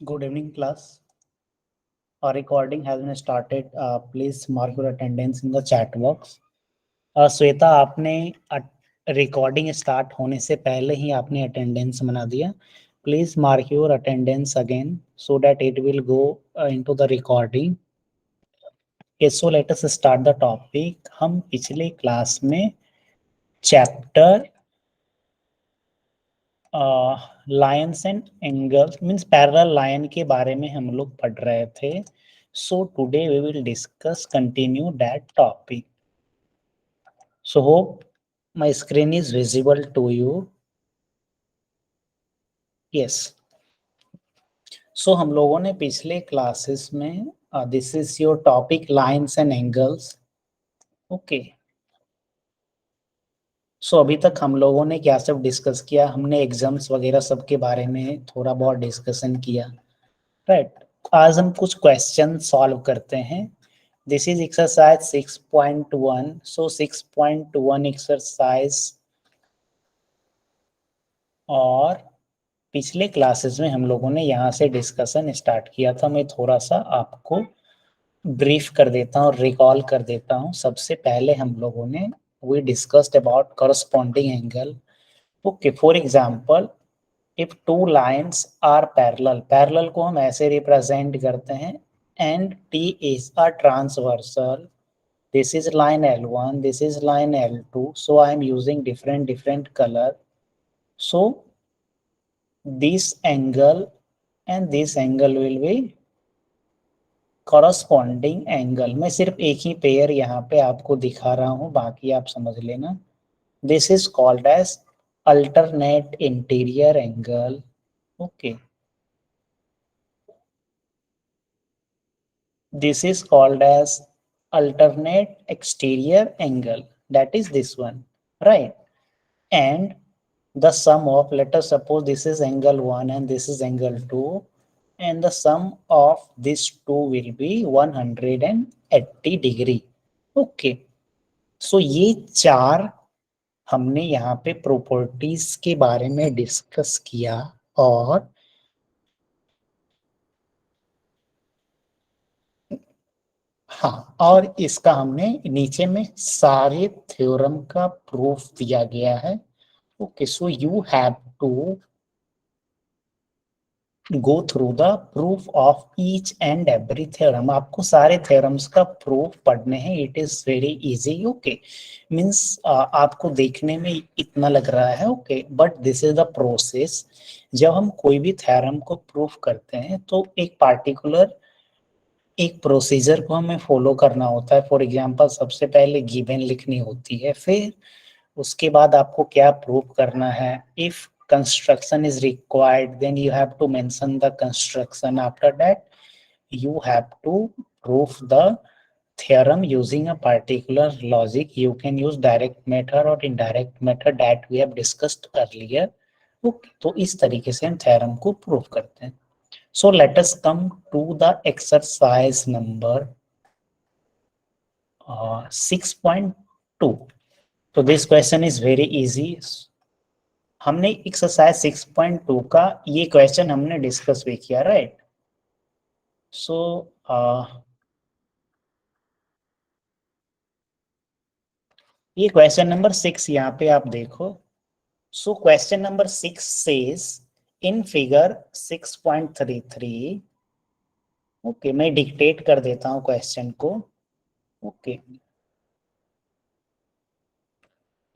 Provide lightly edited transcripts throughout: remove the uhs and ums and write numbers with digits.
Good evening, class. Our recording has been started. Please mark your attendance in the chat box. Shweta, आपने recording start होने से पहले ही आपने attendance बना दिया. Please mark your attendance again so that it will go into the recording. So let us start the topic. हम पिछले class में chapter lines and angles means parallel line के बारे में हम लोग पढ़ रहे थे. So today we will discuss continue that topic. So hope my screen is visible to you. Yes. So हम लोगों ने पिछले क्लासेस में this is your topic lines and angles. Okay. सो अभी तक हम लोगों ने क्या सब डिस्कस किया? हमने एग्जाम्स वगैरह सब के बारे में थोड़ा बहुत डिस्कशन किया, राइट. आज हम कुछ क्वेश्चन सॉल्व करते हैं. This is exercise 6.1. So 6.1 exercise. और पिछले क्लासेस में हम लोगों ने यहाँ से डिस्कशन स्टार्ट किया था. मैं थोड़ा सा आपको ब्रीफ कर देता हूँ, रिकॉल कर देता हूँ. सबसे पहले हम लोगों ने we discussed about corresponding angle. Okay. For example, if two lines are parallel को हम ऐसे रिप्रेजेंट करते हैं. And T is a transversal. This is line L1, this is line L2. So I am using different colour. So this angle and this angle will be corresponding angle. मैं सिर्फ एक ही pair यहाँ पे आपको दिखा रहा हूँ, बाकी आप समझ लेना. This is called as alternate interior angle. Okay. This is called as alternate exterior angle. That is this one, right? And the sum of, let us suppose this is angle 1 and this is angle 2, and the sum of these two will be 180 degree. Okay. So ये चार हमने यहाँ पे properties के बारे में discuss किया. और हाँ, और इसका हमने नीचे में सारे थ्योरम का प्रूफ दिया गया है. Okay. So you have to go through the proof of each and every theorem. आपको सारे theorems का proof पढ़ने हैं. It is very easy. Okay. Means आपको देखने में इतना लग रहा है. Okay. But this is the process. जब हम कोई भी theorem को proof करते हैं तो एक particular एक प्रोसीजर को हमें फॉलो करना होता है. फॉर एग्जांपल, सबसे पहले गिवन लिखनी होती है, फिर उसके बाद आपको क्या प्रूव करना है. If construction is required, then you have to mention the construction. After that, you have to prove the theorem using a particular logic. You can use direct method or indirect method that we have discussed earlier. Okay. तो इस तरीके से हम theorem को prove करते हैं. So let us come to the exercise number 6.2. So this question is very easy. हमने exercise 6.2 का ये क्वेश्चन हमने डिस्कस भी किया, राइट. सो ये क्वेश्चन नंबर 6 यहाँ पे आप देखो. So question number 6 says in figure 6.33. Okay. मैं डिक्टेट कर देता हूँ क्वेश्चन को. ओके.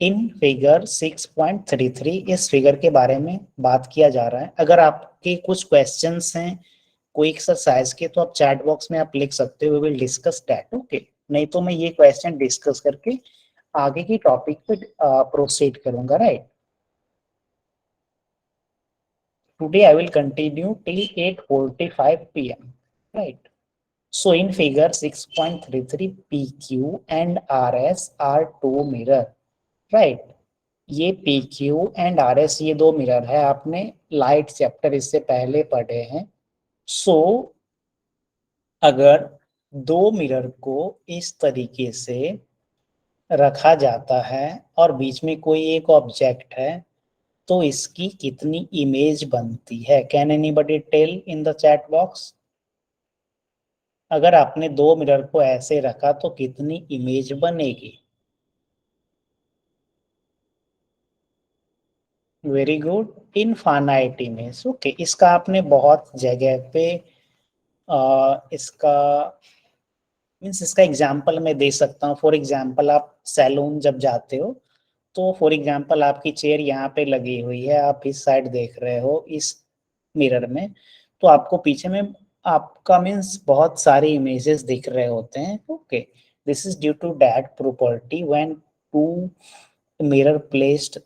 इन फिगर 6.33 इस फिगर के बारे में बात किया जा रहा है. अगर आपके कुछ क्वेश्चंस हैं कोई एक्सरसाइज के, तो आप चैट बॉक्स में आप लिख सकते हो. We will discuss that. Okay. नहीं तो मैं ये क्वेश्चन डिस्कस करके आगे की टॉपिक पे प्रोसीड करूंगा, right. Today I will continue till 8:45 PM, right. So in figure 6.33, PQ and RS are two mirror, right. ये PQ and RS ये दो मिरर है. आपने लाइट चैप्टर इससे पहले पढ़े हैं. सो अगर दो मिरर को इस तरीके से रखा जाता है और बीच में कोई एक ऑब्जेक्ट है, तो इसकी कितनी इमेज बनती है? Can anybody tell in the chat box? अगर आपने दो मिरर को ऐसे रखा तो कितनी इमेज बनेगी? Very good, infinite image. Okay, इसका आपने बहुत जगह पे इसका मीन्स इसका एग्जाम्पल मैं दे सकता हूँ। फॉर एग्जाम्पल, आप सैलून जब जाते हो तो फॉर एग्जाम्पल आपकी चेयर यहाँ पे लगी हुई है, आप इस साइड देख रहे हो इस मिरर में, तो आपको पीछे में आपका मीन्स बहुत सारे इमेजेस दिख रहे होते हैं। Okay, this is due to that property when two mirror placed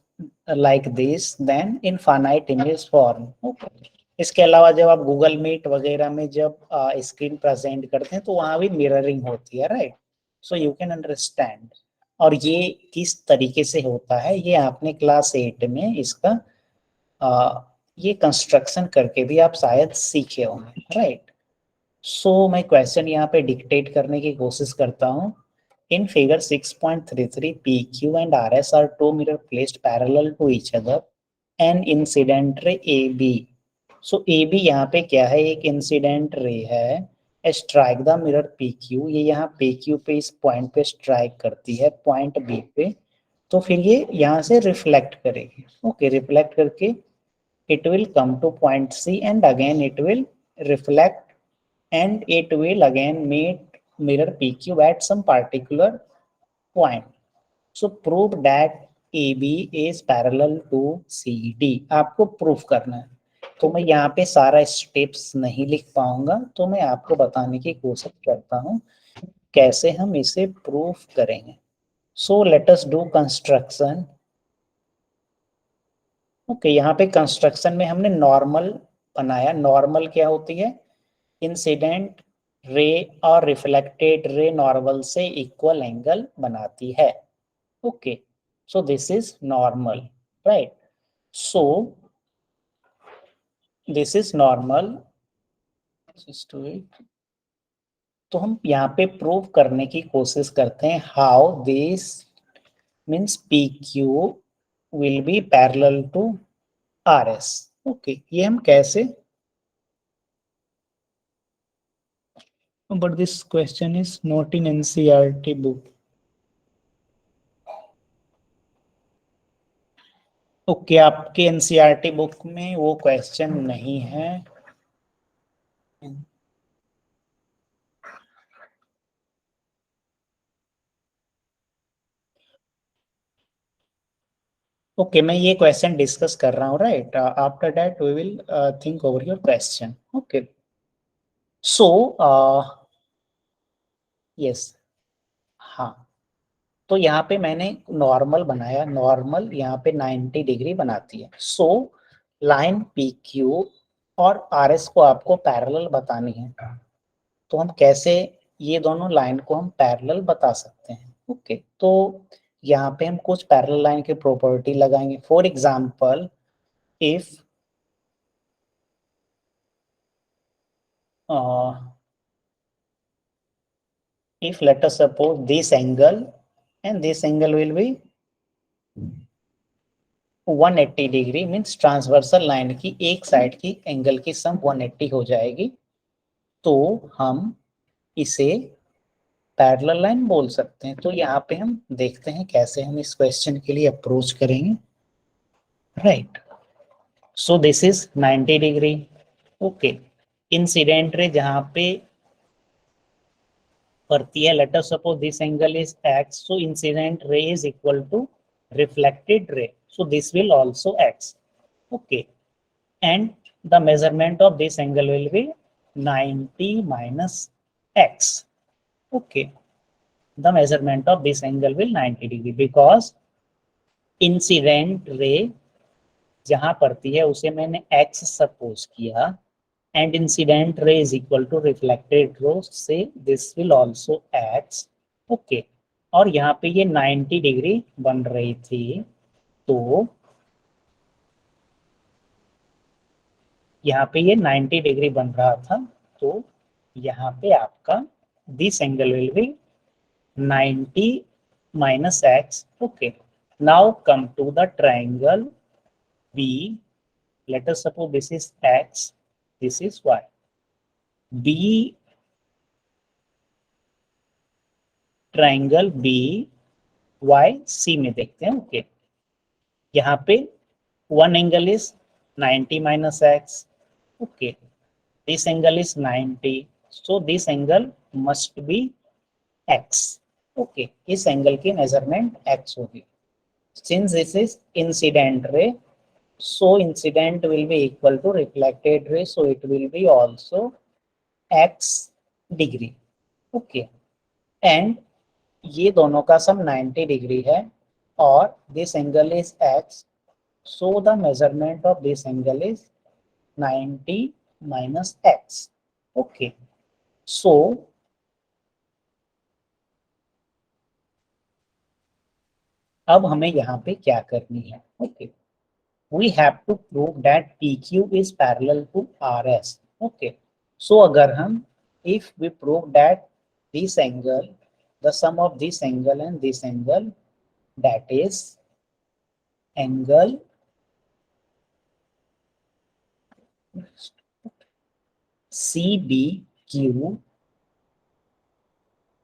like this then infinite image form। okay, इसके अलावा जब आप गूगल मीट वगैरह में जब स्क्रीन प्रेजेंट करते हैं तो वहां भी मिररिंग होती है, right? So you can understand. और ये किस तरीके से होता है ये आपने क्लास 8 में इसका ये कंस्ट्रक्शन करके भी आप शायद सीखे होंगे, राइट? सो मैं क्वेश्चन यहाँ पे डिक्टेट करने की कोशिश करता हूँ। In figure 6.33, PQ and RS are two mirror placed parallel to each other and incident ray AB। So AB यहाँ पे क्या है? एक इंसिडेंट रे है। स्ट्राइक द मिरर PQ, ये यहाँ PQ पे इस पॉइंट पे स्ट्राइक करती है पॉइंट B पे, तो फिर ये यहाँ से रिफ्लेक्ट करेगी। ओके, रिफ्लेक्ट करके it will come to point C and again it will reflect and it will again meet mirror PQ at some particular point। So prove that AB is parallel to CD। आपको proof करना है, तो मैं यहाँ पे सारा steps नहीं लिख पाऊंगा, तो मैं आपको बताने की कोशिश करता हूँ कैसे हम इसे प्रूफ करेंगे। सो let us do construction. Okay, यहाँ पे कंस्ट्रक्शन में हमने नॉर्मल बनाया। नॉर्मल क्या होती है? इंसिडेंट रे और रिफ्लेक्टेड रे नॉर्मल से इक्वल एंगल बनाती है। Okay, so this is normal, right? So this is normal। तो हम यहाँ पे प्रूव करने की कोशिश करते हैं how this means P Q will be parallel to R S. Okay, ये हम कैसे? But this question is not in NCERT book. Okay, आपके एनसीईआरटी बुक में वो क्वेश्चन नहीं है। ओके, मैं ये क्वेश्चन डिस्कस कर रहा हूँ, right? After that we will think over your question. Okay, so yes, हाँ, तो यहाँ पे मैंने नॉर्मल बनाया। नॉर्मल यहाँ पे 90 डिग्री बनाती है। सो लाइन पी क्यू और आर एस को आपको पैरेलल बतानी है, तो हम कैसे ये दोनों लाइन को हम पैरेलल बता सकते हैं? ओके, तो यहाँ पे हम कुछ पैरेलल लाइन की प्रॉपर्टी लगाएंगे। For example, if let us suppose this angle and this angle will be 180 degree, means transversal line की एक साइड की एंगल की सम 180 हो जाएगी, तो हम इसे पैरेलल लाइन बोल सकते हैं। तो यहाँ पे हम देखते हैं कैसे हम इस क्वेश्चन के लिए अप्रोच करेंगे, right? So this is 90 degree. Okay, incident ray जहाँ पे पड़ती है, let us suppose this angle is x, so incident ray is equal to reflected ray, so this will also x। okay, and the measurement of this angle will be 90 minus x। okay, the measurement of this angle will 90 degree because incident ray जहां पड़ती है उसे मैंने x suppose किया, and incident ray is equal to reflected ray, से this will also x। okay, और यहाँ पे ये 90 डिग्री बन रही थी, तो यहाँ पे ये 90 डिग्री बन रहा था, तो यहाँ पे आपका this angle will be 90 minus x। Okay, now come to the triangle B, let us suppose this is X, this is Y. B triangle B Y C में देखते हैं। ओके, यहाँ पे one angle is 90 minus x. Okay, this angle is 90, so this angle must be x. Okay, इस angle की measurement x होगी। Since this is incident ray, so incident will be equal to reflected ray, so it will be also x degree. Okay, and ये दोनों का सम 90 degree है और this angle is x, so the measurement of this angle is 90 minus x. Okay, so अब हमें यहाँ पे क्या करनी है? Okay, we have to prove that PQ is parallel to RS. Okay, so अगर हम if we prove that this angle, the sum of this angle and this angle, that is angle CBQ,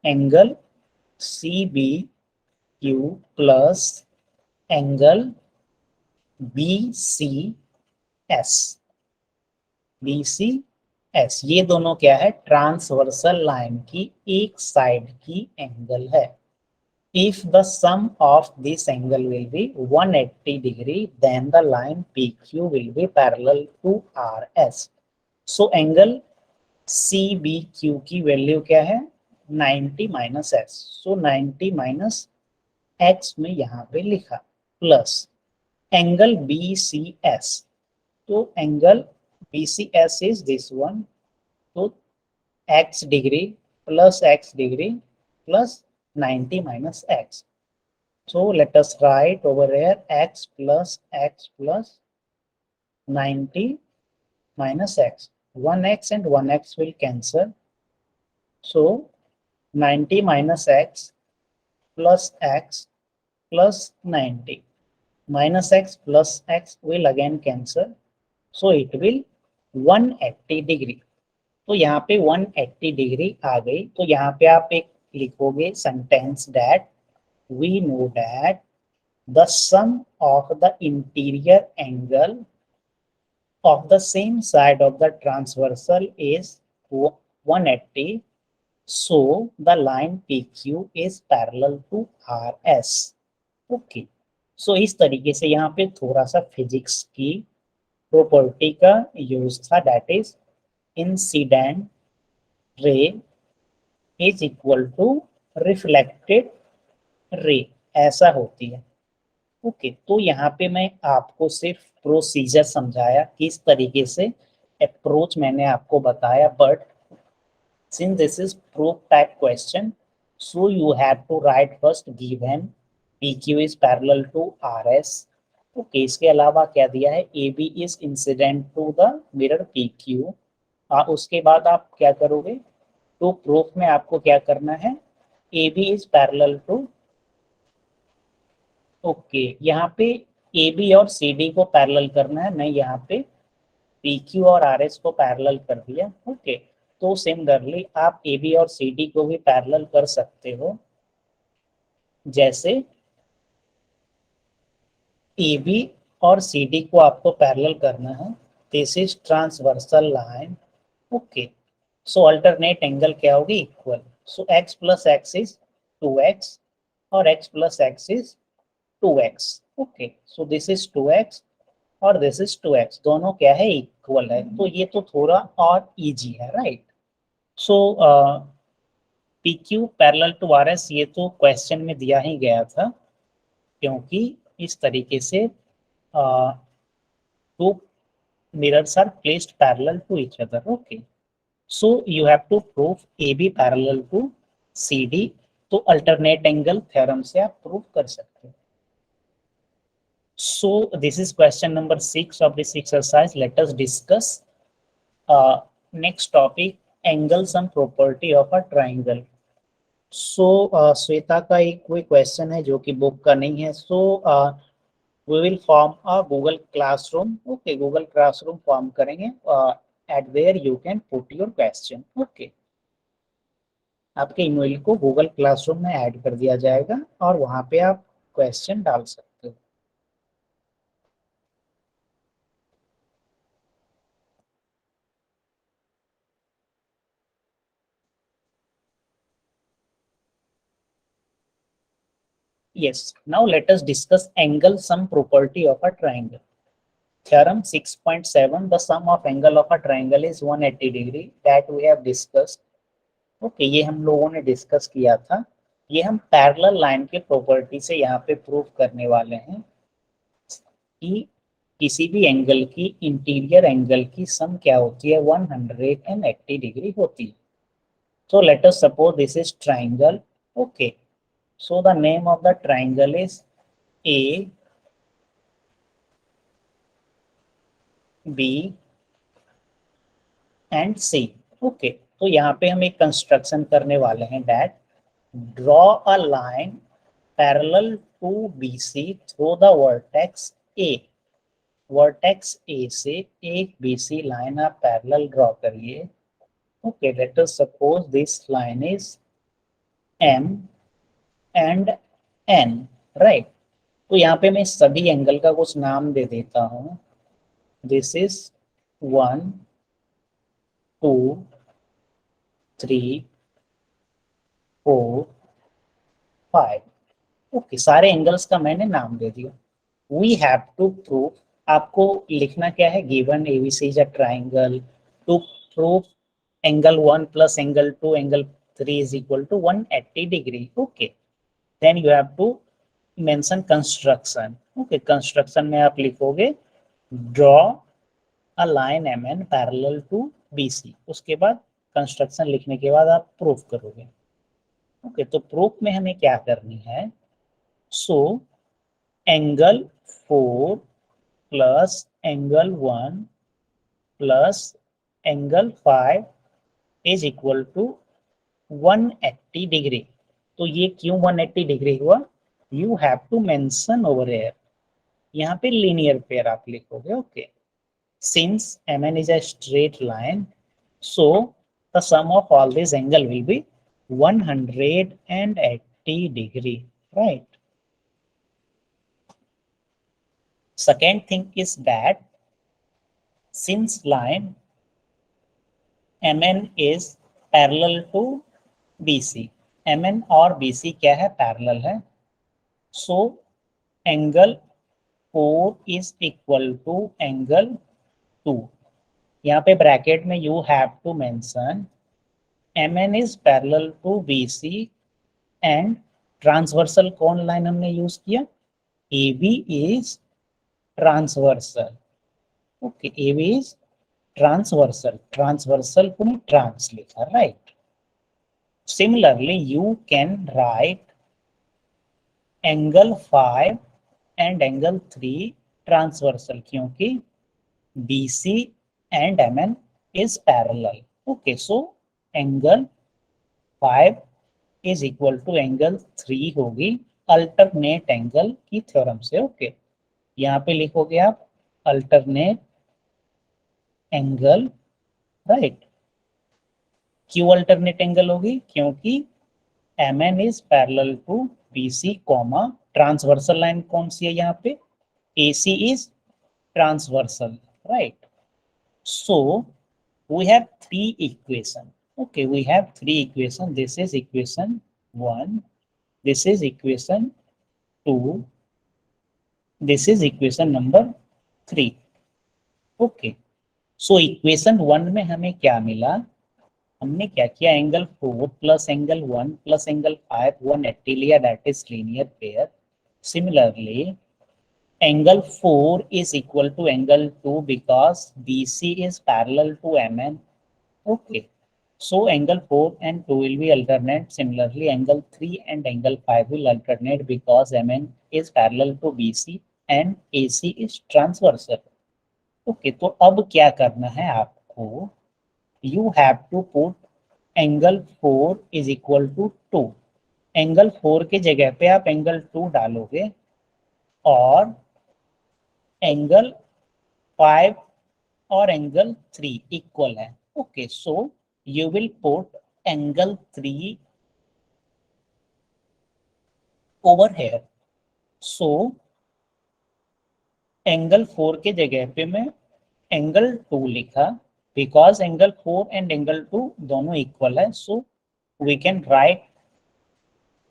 angle CBQ plus angle BCS, BCS ये दोनों क्या है? Transversal line की एक side की angle है। If the sum of this angle will be 180 degree, then the line PQ will be parallel to RS. So angle CBQ की value क्या है? 90 माइनस x. सो 90 माइनस x में यहाँ पे लिखा प्लस एंगल BCS. तो angle BCS is this one, तो x degree plus x degree plus 90 minus x. So let us write over here x plus 90 minus x. 1x and 1x will cancel. So 90 minus x plus 90 minus x plus x will again cancel. So it will 180 degree. तो यहाँ पे 180 degree आ गई। तो यहाँ पे आप एक लिखोगे sentence that we know that the sum of the interior angle of the same side of the transversal is 180, so the line PQ is parallel to RS. Okay, so इस तरीके से यहाँ पे थोड़ा सा फिजिक्स की प्रॉपर्टी का use था, that is incident ray is equal to reflected ray, ऐसा होती है। ओके, तो यहाँ पे मैं आपको सिर्फ प्रोसीजर समझाया, किस तरीके से अप्रोच मैंने आपको बताया, but since this is proof type question, so you have to write first given PQ is parallel to RS. Okay, इसके अलावा क्या दिया है? AB is incident to the mirror PQ. उसके बाद आप क्या करोगे? तो प्रूफ में आपको क्या करना है? AB is parallel to, okay, यहाँ पे AB और CD को पैरेलल करना है। मैं यहाँ पे PQ और RS को पैरेलल कर दिया। ओके, तो सिमिलरली आप AB और CD को भी पैरेलल कर सकते हो। जैसे AB और CD को आपको पैरेलल करना है, this is transversal line. Okay, so alternate angle क्या होगी? Equal. So x plus x is 2x और x plus x is 2x. Okay, so this is 2x और दिस इज 2x, दोनों क्या है? इक्वल है। तो ये तो थोड़ा और इजी है, right? So PQ parallel to RS ये तो क्वेश्चन में दिया ही गया था, क्योंकि इस तरीके से to mirrors are placed parallel to each other. Okay, so you have to prove AB parallel to CD. तो alternate angle theorem से आप प्रूव कर सकते हो। So this is question number 6 of this exercise. Let us discuss next topic, angles and property of a triangle. So Shweta का एक कोई question है जो कि बुक का नहीं है। So we will form a Google classroom, okay, Google classroom form करेंगे at where you can put your question, okay. आपके ईमेल को गूगल क्लासरूम में ऐड कर दिया जाएगा और वहां पे आप क्वेश्चन डाल सकते हो। Yes, now let us discuss angle sum property of a triangle. Theorem 6.7, the sum of angle of a triangle is 180 degree, that we have discussed. Okay, ये हम लोगों ने डिस्कस किया था। ये हम पैरेलल लाइन के प्रॉपर्टी से यहाँ पे प्रूव करने वाले हैं कि किसी भी एंगल की इंटीरियर एंगल की सम क्या होती है, 180 डिग्री होती है। So let us suppose this is triangle, okay. So the name of the triangle is A, B and C, okay. तो यहाँ पे हम एक कंस्ट्रक्शन करने वाले हैं, that draw a line parallel to BC through the vertex A. Vertex A से एक BC लाइन आप पैरेलल ड्रॉ करिए, okay. Let us suppose this line is M and N, right. तो यहाँ पे मैं सभी एंगल का कुछ नाम दे देता हूँ। This is 1, 2, 3, 4, 5, okay. सारे एंगल्स का मैंने नाम दे दिया। वी हैव टू प्रूव, आपको लिखना क्या है, given ABC is a triangle, to prove angle 1 plus angle 2 angle 3 is equal to 180 degree, okay. Then you have to mention construction, okay. Construction में आप लिखोगे draw a line M N parallel to BC, उसके बाद construction लिखने के बाद आप proof करोगे, ओके। तो प्रूफ में हमें क्या करनी है, so angle 4 plus angle 1 plus angle 5 is equal to 180 degree. तो ये क्यों 180 डिग्री हुआ, you have to mention over here, यहाँ पे लीनियर पेयर आप लिखोगे, okay. Since MN is a straight line, so the sum of all these angle will be 180 degree, right? Second thing is that since line MN is parallel to BC, MN और BC क्या है, parallel है, so angle 4 is equal to angle 2। यहाँ पे bracket में you have to mention MN is parallel to BC and transversal कौन line हमने use किया, AB is transversal, okay. AB is transversal, transversal को मैं ट्रांस लिखा, right. Similarly you can write angle 5 and angle 3 transversal, क्योंकि BC and MN is parallel, okay। So angle 5 is equal to angle 3 होगी alternate angle की theorem से, okay. यहाँ पे लिखोगे आप अल्टरनेट एंगल, राइट। क्यों अल्टरनेट एंगल होगी, क्योंकि MN is parallel to BC comma transversal line कौन सी है यहाँ पे, AC is transversal, right. So we have three equation, okay, we have three equation, this is equation 1, this is equation 2, this is equation number 3, okay। so equation 1 में हमें क्या मिला, हमने क्या किया, angle 4 plus angle 1 plus angle 5 180 लिया, that is linear pair. Similarly angle 4 is equal to angle 2 because BC is parallel to MN, okay। So angle 4 and 2 will be alternate. Similarly, angle 3 and angle 5 will alternate because MN is parallel to BC and AC is transversal. Okay, तो अब क्या करना है आपको, you have to put angle 4 is equal to 2। Angle 4 के जगह पे आप एंगल 2 डालोगे और एंगल 5 और एंगल 3 इक्वल है. Okay, so you will put angle 3 over here. So angle 4 के जगह पे मैं एंगल 2 लिखा, बिकॉज एंगल 4 एंड एंगल 2 दोनों इक्वल है. So we can write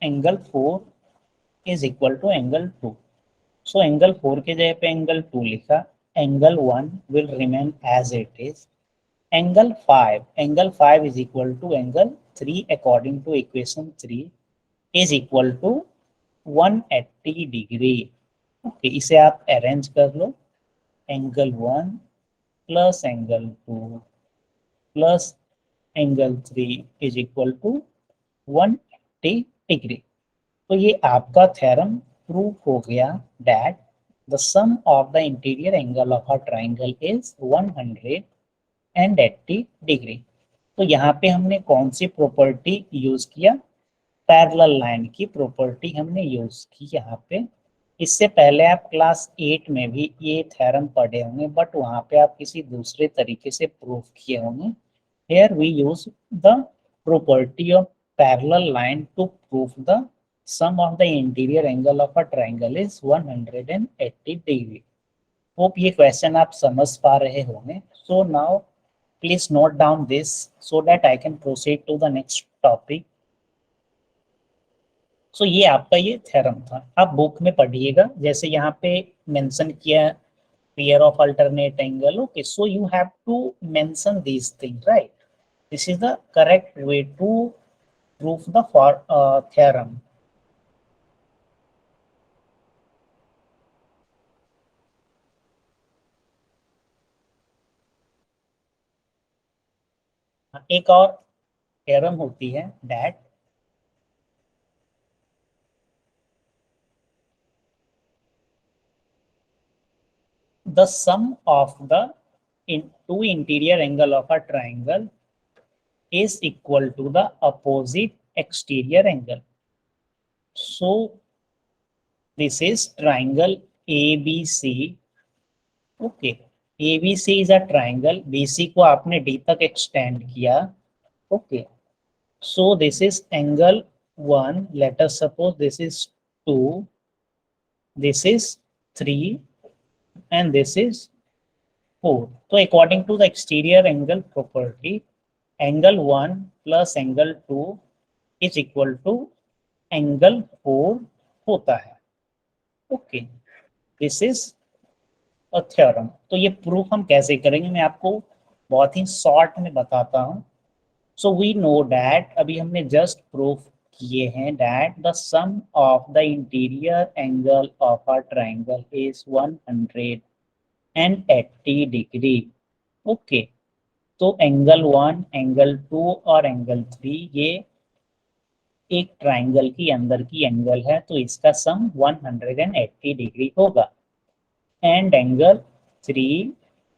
angle 4 is equal to angle 2. So angle 4 के जगह पे एंगल 2 लिखा. Angle 1 will remain as it is. Angle 5 is equal to angle 3 according to equation 3 is equal to 180 degree. Okay, इसे आप arrange कर लो. Angle 1 plus angle 2 plus angle 3 is equal to 180 degree. तो ये आपका थ्योरम प्रूफ हो गया that the sum of the interior angle of a triangle is 180 degree. तो यहाँ पे हमने कौन सी प्रॉपर्टी यूज किया? पैरेलल लाइन की प्रॉपर्टी हमने यूज की यहाँ पे. इससे पहले आप क्लास 8 में भी ये थ्योरम पढ़े होंगे, बट वहाँ पे आप किसी दूसरे तरीके से प्रूफ किए होंगे. Here we use the property of parallel line to prove the sum of the interior angle of a triangle is 180 degree. Hope ये क्वेश्चन आप समझ पा रहे होंगे. So now please note down this so that I can proceed to the next topic. So ये आपका ये theorem था. आप बुक में पढ़िएगा, जैसे यहाँ पे मेंशन किया pair of alternate angle. Okay, so you have to mention these things, right? This is the correct way to prove the theorem. एक और theorem होती है that the sum of the two interior angle of a triangle is equal to the opposite exterior angle. So this is triangle ABC. Okay, ABC is a triangle. BC को आपने D तक extend किया. Okay, so this is angle 1. Let us suppose this is 2, this is 3, and this is 4. So according to the exterior angle property, angle 1 plus angle 2 is equal to angle 4 होता है. Okay, this is a theorem. तो ये proof हम कैसे करेंगे, मैं आपको बहुत ही शॉर्ट में बताता हूँ. सो वी नो डैट अभी हमने जस्ट प्रूफ किए हैं that the sum of the interior angle of a triangle is 180 degree. Okay, तो एंगल 1, एंगल 2 और एंगल 3 ये एक ट्राइंगल की अंदर की एंगल है, तो इसका सम 180 डिग्री होगा. And angle 3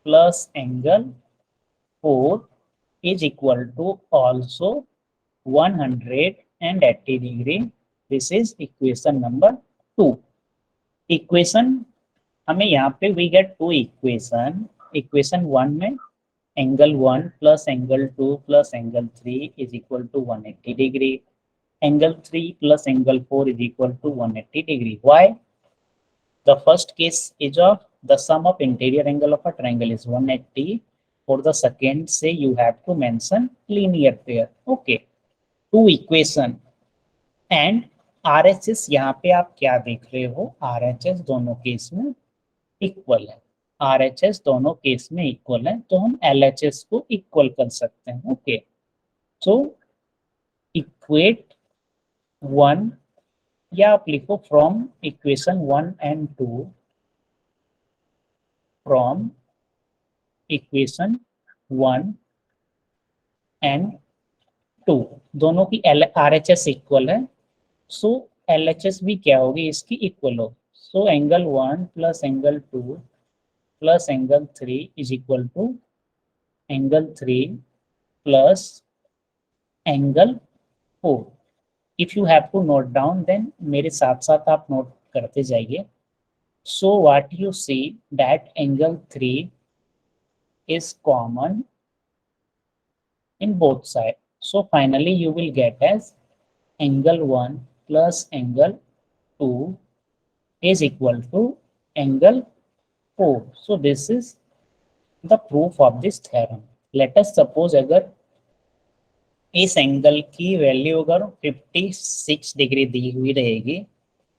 plus angle 4 is equal to also 180 degree. This is equation number 2. Equation हमें यहाँ पे we get two equation. Equation 1 में angle 1 plus angle 2 plus angle 3 is equal to 180 degree. Angle 3 plus angle 4 is equal to 180 degree. Why? The first case is of the sum of interior angle of a triangle is 180. For the second, say you have to mention linear pair. Okay, two equation and RHS यहाँ पे आप क्या देख रहे हो, RHS दोनों case में equal है. RHS दोनों केस में इक्वल है, तो हम LHS को इक्वल कर सकते हैं. ओके, सो इक्वेट 1 या आप लिखो from equation 1 and 2, from equation 1 and 2 दोनों की RHS इक्वल है. सो LHS भी क्या होगी, इसकी इक्वल हो. So angle 1 plus angle 2 plus angle 3 is equal to angle 3 plus angle 4. If you have to note down then मेरे साथ साथ आप नोट करते जाइए. So what you see that angle 3 is common in both sides. So finally you will get as angle 1 plus angle 2 is equal to angle 4. So this is the proof of this theorem. Let us suppose अगर इस angle की value अगर 56 degree दी हुई रहेगी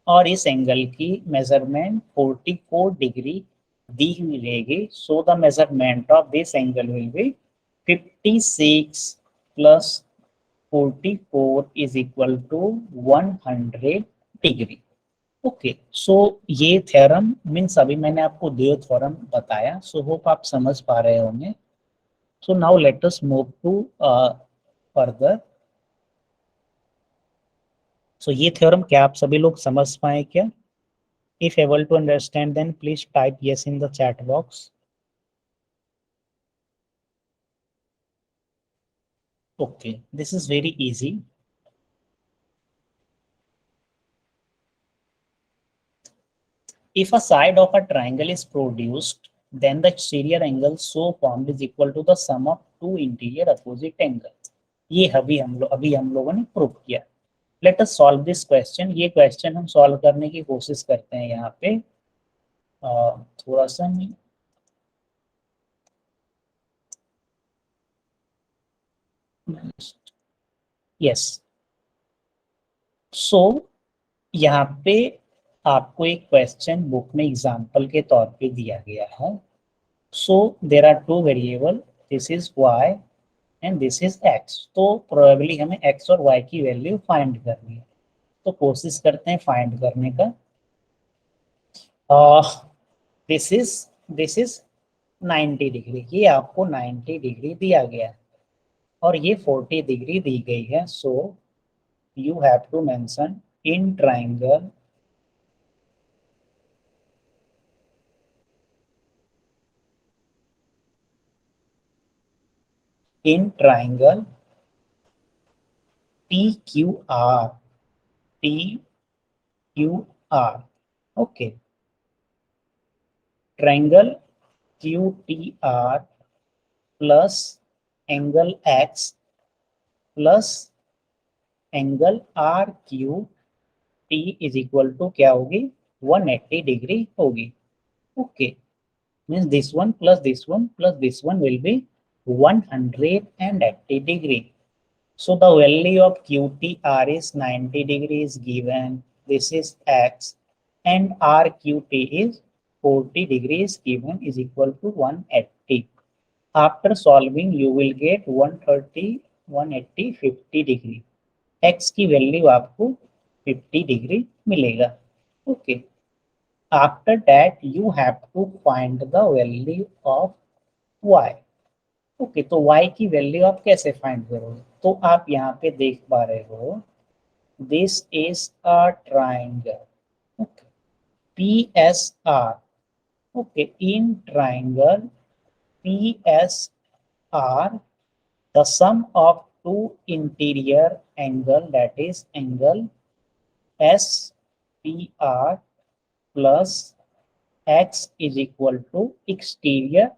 और इस angle की मेजरमेंट 44 डिग्री दी हुई रहेगी, so the measurement of this angle will be 56 plus 44 is equal to 100 degree. Okay, so ये थ्योरम मीन्स अभी मैंने आपको दो थ्योरम बताया, सो होप आप समझ पा रहे होंगे. So now let us move to further. सो ये थ्योरम क्या आप सभी लोग समझ पाए क्या? If able to understand, then please type yes in the chat box. Okay, this is very easy. If a side of a triangle is produced, then the exterior angle so formed is equal to the sum of two interior opposite angles. ये अभी हम लोगों ने prove किया. Let us solve this question. ये question हम solve करने की कोशिश करते हैं यहाँ पे. थोड़ा सा यस. सो यहाँ पे आपको एक क्वेश्चन बुक में एग्जांपल के तौर पे दिया गया है. So there are two variable, this is y and this is x. तो प्रोबेबली हमें x और y की वैल्यू फाइंड करनी है, तो कोशिश करते हैं फाइंड करने का. दिस इज 90 डिग्री, ये आपको 90 डिग्री दिया गया है और ये 40 डिग्री दी गई है. So you have to mention in triangle PQR, okay, triangle QTR plus angle X plus angle RQT is equal to क्या होगी? 180 डिग्री होगी. Okay, means this one plus this one plus this one will be 180 degree. So the value of QTR is 90 degrees given. This is X, and RQT is 40 degrees given is equal to 180. After solving, you will get 130, 180, 50 degree. X की value आपको 50 degree मिलेगा. Okay. After that, you have to find the value of Y. Okay, तो y की value आप कैसे find करोगे? तो आप यहाँ पे देख पा रहे हो, this is a triangle. Okay, PSR. Okay, in triangle PSR, the sum of two interior angle, that is angle SPR plus X is equal to exterior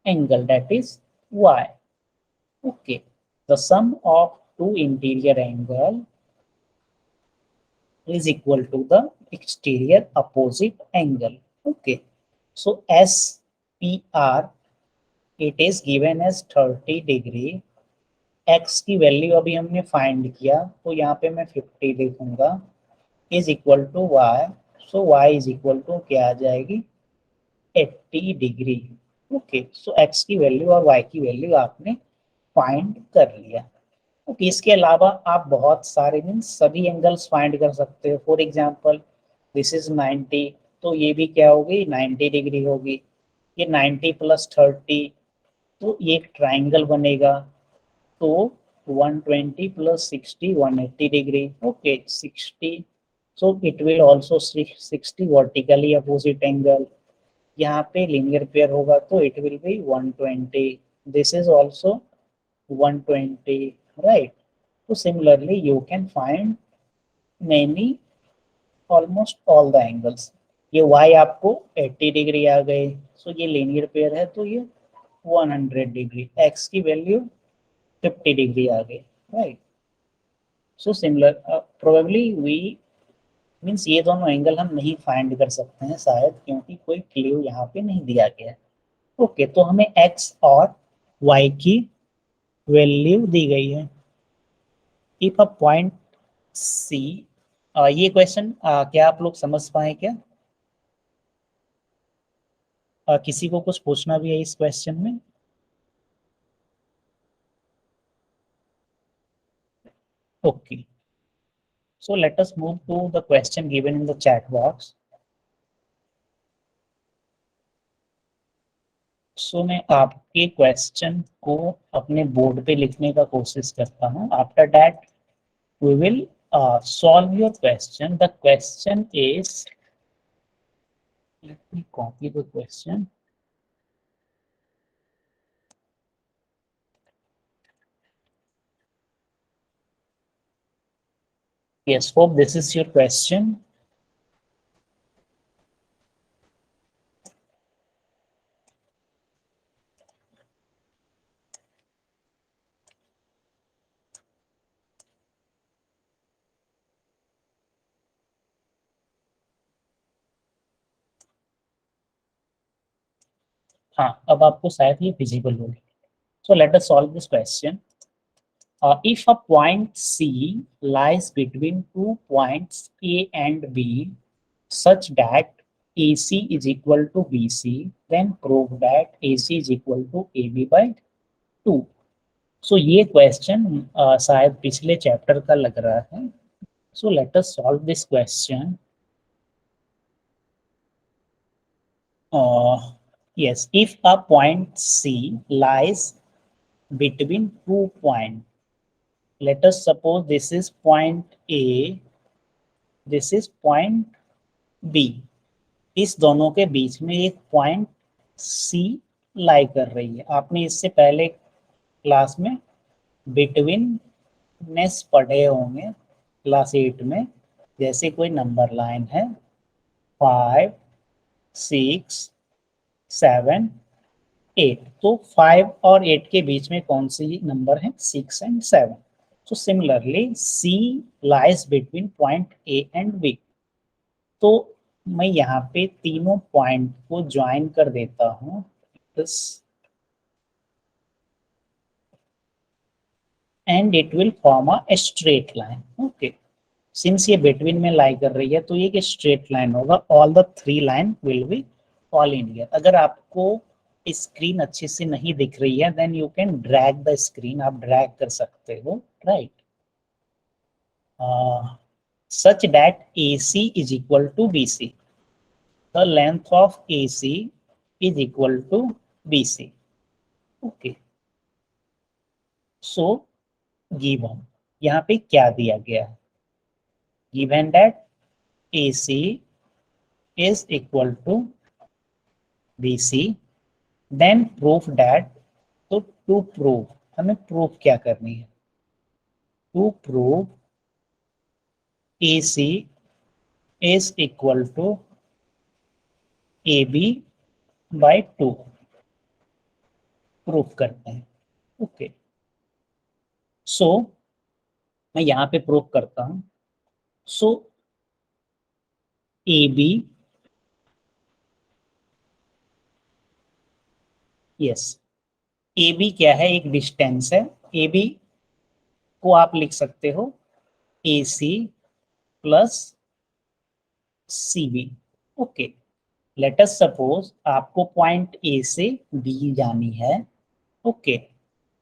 angle, that is Y. Okay, the sum of two interior angle is equal to the exterior opposite angle. Okay, so SPR, it is given as 30 degree. X की value अभी हमने find किया, तो यहाँ पे मैं 50 लिखूंगा, is equal to Y. So Y is equal to क्या आ जाएगी? 80 डिग्री. ओके, सो X की वैल्यू और Y की वैल्यू आपने फाइंड कर लिया. ओके, इसके अलावा आप बहुत सारे मीन्स सभी एंगल्स फाइंड कर सकते हो. फॉर एग्जांपल दिस इज 90, तो ये भी क्या होगी? 90 डिग्री होगी. ये 90 प्लस 30, तो ये एक ट्राइंगल बनेगा. तो 120 plus 60, 180 degree. Okay, 60, so it will also 60 vertically opposite angle. यहाँ पे लीनियर पेयर होगा तो it will be 120. This is also 120, right? So similarly, you can find many, almost all the angles. ये y आपको 80 degree आ गए, सो ये linear pair है तो ये 100 डिग्री, x की वैल्यू 50 डिग्री आ गई, right. So similar probably we means ये दोनों एंगल हम नहीं फाइंड कर सकते हैं शायद, क्योंकि कोई क्लू यहाँ पे नहीं दिया गया है। ओके, तो हमें x और y की वैल्यू दी गई है। इफ अ पॉइंट सी, ये क्वेश्चन क्या आप लोग समझ पाए क्या? किसी को कुछ पूछना भी है इस क्वेश्चन में? Okay, so let us move to the question given in the chat box. So मैं आपके क्वेश्चन को अपने बोर्ड पे लिखने का कोशिश करता हूँ। After that we will solve your question. The question is, let me copy the question. Yes, hope this is your question. हाँ, अब आपको शायद ये विजिबल होगी। So let us solve this question. If a point C lies between 2 points A and B such that AC is equal to BC, then prove that AC is equal to AB by 2. So ये question शायद पिछले chapter का लग रहा है। So let us solve this question. Yes, if a point C lies between 2 points, let us suppose this is point A, this is point B. इस दोनों के बीच में एक पॉइंट सी लाई कर रही है। आपने इससे पहले क्लास में बिटवीन नेस पढ़े होंगे क्लास 8 में, जैसे कोई नंबर लाइन है 5 6 7 8, तो 5 और 8 के बीच में कौन सी नंबर है? 6 एंड 7। तो similarly C lies between point A and B. तो मैं यहाँ पे तीनों पॉइंट को ज्वाइन कर देता हूँ, and it will form a straight line. Okay, since ये बिटवीन में लाई कर रही है तो ये एक स्ट्रेट लाइन होगा। All the 3 line will be all in here. अगर आपको स्क्रीन अच्छे से नहीं दिख रही है then you can drag the screen, आप ड्रैग कर सकते हो, right. Such that AC is equal to BC, the length of AC is equal to BC. Okay, so given, यहाँ पे क्या दिया गया है? Given that AC is equal to BC, then proof that, तो to prove हमें proof क्या करनी है? To prove AC is equal to AB by 2 proof करते हैं। ओके, सो मैं यहाँ पे प्रूफ करता हूँ। सो AB, यस, AB क्या है? एक डिस्टेंस है। AB को आप लिख सकते हो AC plus CB। Okay, let us suppose आपको पॉइंट ए से बी जानी है। ओके,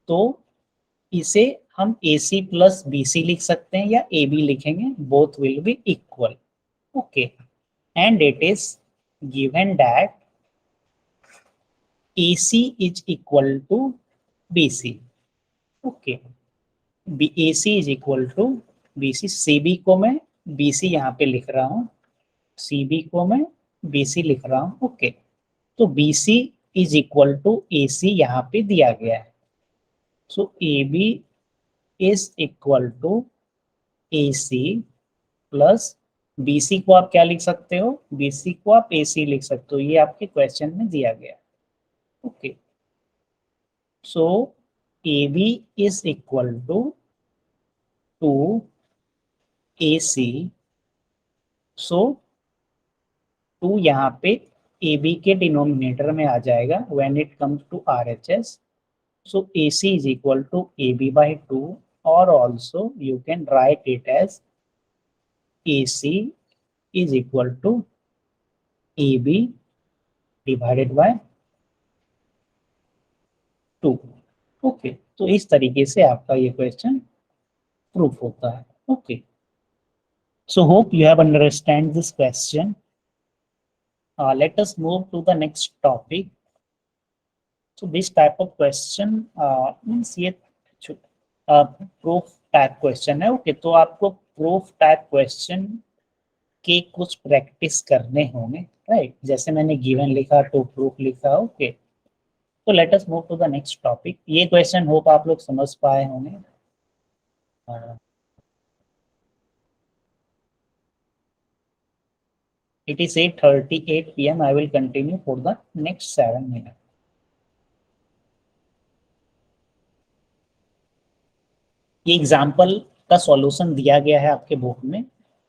तो इसे हम AC प्लस BC लिख सकते हैं या AB लिखेंगे, both will be equal. Okay, and it is given that AC is equal to BC। Okay, AC is equal to BC। CB को मैं BC यहाँ पे लिख रहा हूँ, CB को मैं BC लिख रहा हूँ। ओके, तो BC is equal to AC यहाँ पे दिया गया है। So AB is equal to AC plus BC को आप क्या लिख सकते हो, BC को आप AC लिख सकते हो, ये आपके क्वेश्चन में दिया गया। Okay, so AB is equal to AC, so 2 यहाँ पे AB के डिनोमिनेटर में आ जाएगा when it comes to RHS, so AC is equal to AB by 2, or also you can write it as AC is equal to AB divided by 2। Okay, तो इस तरीके से आपका ये क्वेश्चन प्रूफ होता है। Okay, so hope you have understand this question. Let us move to the next topic. So this type of question means ये proof type question है। ओके, तो आपको प्रूफ टाइप क्वेश्चन के कुछ प्रैक्टिस करने होंगे, राइट। जैसे मैंने गिवन लिखा टू प्रूफ लिखा। ओके, तो let us move to the next topic. ये क्वेश्चन होप आप लोग समझ पाए होंगे। It is 8:38 PM. I will continue for the next 7 minutes. ये एग्जाम्पल का सॉल्यूशन दिया गया है आपके बुक में,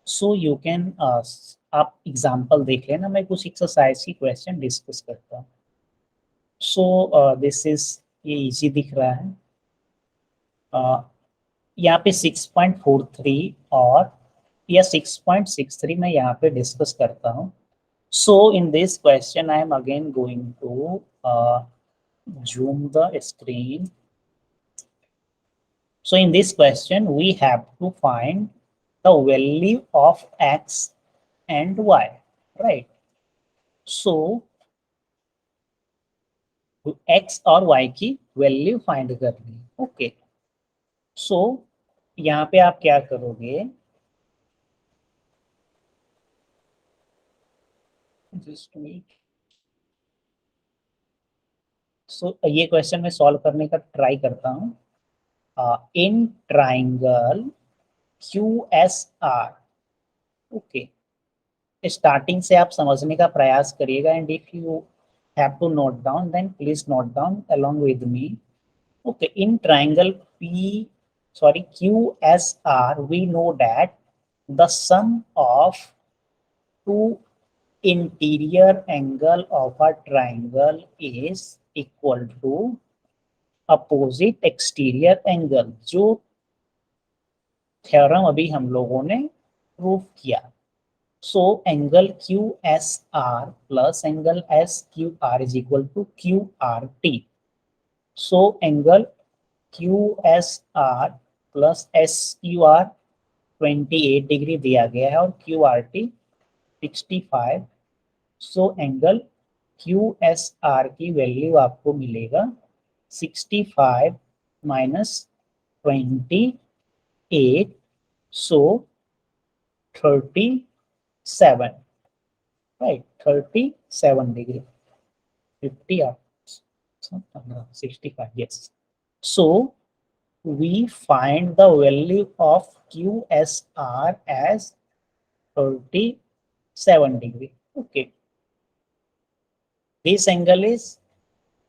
सो यू कैन आप एग्जाम्पल देख लेना, मैं कुछ एक्सरसाइज की क्वेश्चन डिस्कस करता हूँ। सो दिस इज, ये इजी दिख रहा है। यहाँ पे 6.43 और या 6.63 मैं यहाँ पे डिस्कस करता हूँ। So in this question I am again going to zoom the screen. So in this question we have to find the value of x and y, right? So x और y की value find करनी है। Okay, सो यहाँ पे आप क्या करोगे, just wait. सो ये क्वेश्चन मैं सॉल्व करने का ट्राई करता हूँ। In triangle QSR, okay, starting से आप समझने का प्रयास करिएगा, and if you have to note down, then please note down along with me. Okay, in triangle QSR, we know that the sum of two interior angle of a triangle is equal to opposite exterior angle, जो theorem अभी हम लोगों ने prove किया। So angle QSR plus angle SQR is equal to QRT. So angle QSR plus SQR 28 degree दिया गया है और QRT 65। सो एंगल QSR की वैल्यू आपको मिलेगा 65 minus 28, so 37, right? 37 degree, 50 or 65, yes. So we find the value of QSR as 37 degree. Okay, this angle is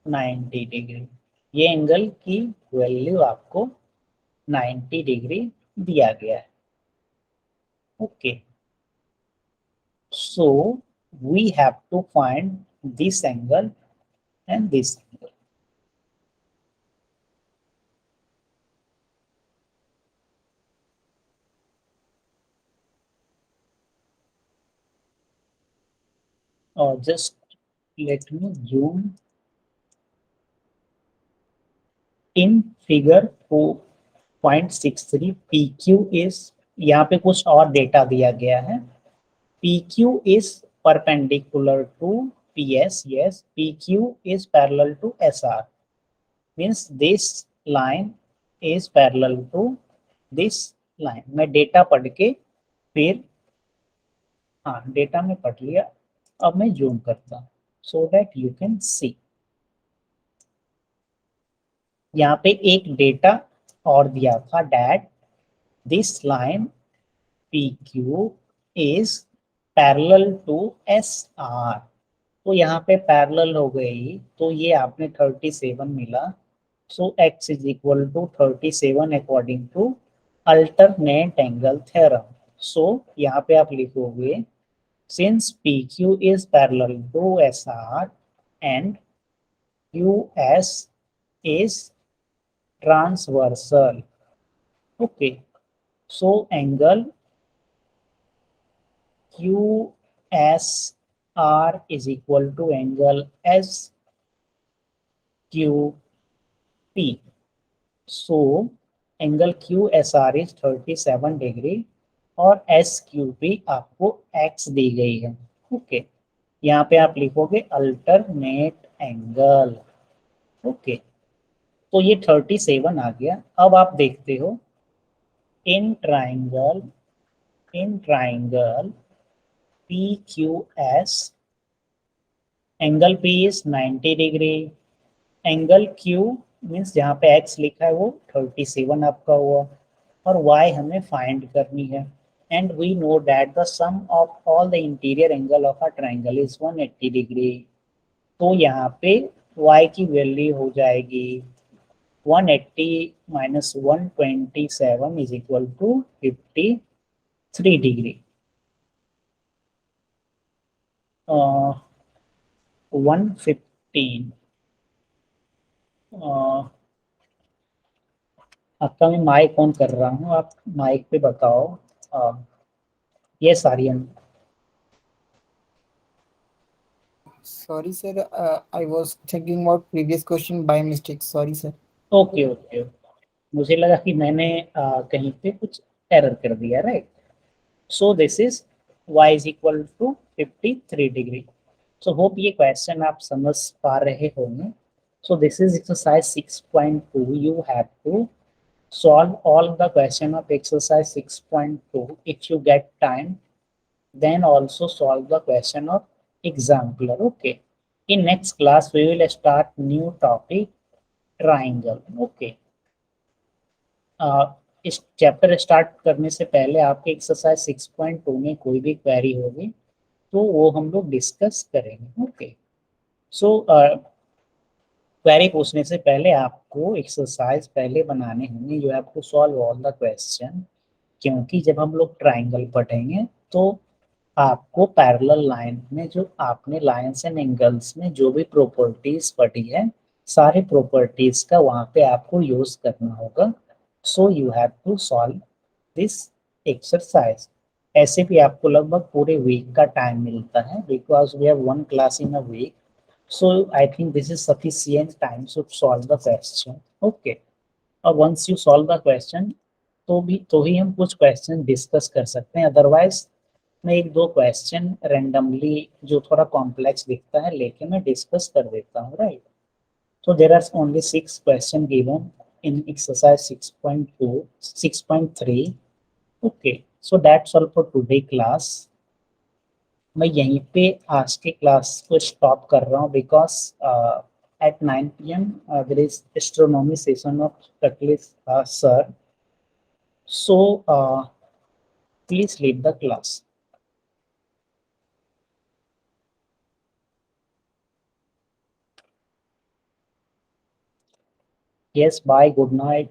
90 degree. ये angle की value आपको 90 डिग्री दिया गया है। Okay, so we have to find this angle and this angle. Just let me zoom in figure 4.63 PQ is, यहाँ पे कुछ और डेटा दिया गया है। PQ is perpendicular to PS, yes, PQ is parallel to SR, means this line is parallel to this line। मैं data पढ़ के फिर, हाँ डेटा में पढ़ लिया, अब मैं जूम करता हूँ so that you can see. यहाँ पे एक डेटा और दिया था, that this line PQ is parallel to S R. तो यहाँ पे पैरेलल हो गई, तो ये आपने 37 मिला। So x is equal to 37 according to alternate angle theorem. So यहाँ पे आप लिखोगे since PQ is parallel to SR and QS is transversal. Okay, so angle QSR is equal to angle SQP. So angle QSR is 37 degree और SQP आपको x दी गई है। Okay, यहाँ पे आप लिखोगे अल्टरनेट एंगल। ओके, तो ये 37 आ गया। अब आप देखते हो in triangle, in triangle PQS angle P is 90 degree, angle Q means जहाँ पे x लिखा है वो 37 आपका हुआ, और y हमें फाइंड करनी है। And we know that the sum of all the interior angle of a triangle is 180 degree. तो यहाँ पे y की वैल्यू हो जाएगी 180 minus 127 is equal to 53 degree. 115। आपका मैं माइक ऑन कर रहा हूँ, आप माइक पे बताओ। Yes Aryan. Sorry, sir. I was checking out previous question by mistake. Sorry, sir. Okay okay, मुझे लगा कि मैंने कहीं पे कुछ एरर कर दिया, right. So this is y is equal to 53 degree. So hope ये क्वेश्चन आप समझ पा रहे होंगे। So this is exercise 6.2। You have to solve all the question of exercise 6.2 if you get time, then also solve the question of example. Okay, in next class we will start new topic, triangle. Okay, इस chapter start करने से पहले आपके exercise 6.2 में कोई भी query होगी तो वो हम लोग डिस्कस करेंगे। ओके, सो क्वेरी पूछने से पहले आपको एक्सरसाइज पहले बनाने होंगे। You have to solve all the question, क्योंकि जब हम लोग ट्राइंगल पढ़ेंगे तो आपको पैरेलल लाइन में जो आपने लाइन्स एंड एंगल्स में जो भी प्रॉपर्टीज पढ़ी है, सारे प्रॉपर्टीज का वहाँ पे आपको यूज करना होगा। So you have to solve this exercise. ऐसे भी आपको लगभग पूरे वीक का टाइम मिलता है, because we have one class in a week. So I think this is sufficient time to solve the question. Okay. और once you solve the question, तो ही हम कुछ क्वेश्चन डिस्कस कर सकते हैं। अदरवाइज मैं एक दो क्वेश्चन रेंडमली जो थोड़ा कॉम्प्लेक्स दिखता है लेकिन मैं डिस्कस कर देता हूँ, right. So there are only 6 questions given in exercise 6.2, 6.3. Okay. So that's all for today class. मैं यहीं पे आज के क्लास को स्टॉप कर रहा हूँ, because at 9 p.m. There is astronomy session of Kaklis sir. So please leave the class. Yes, bye, good night.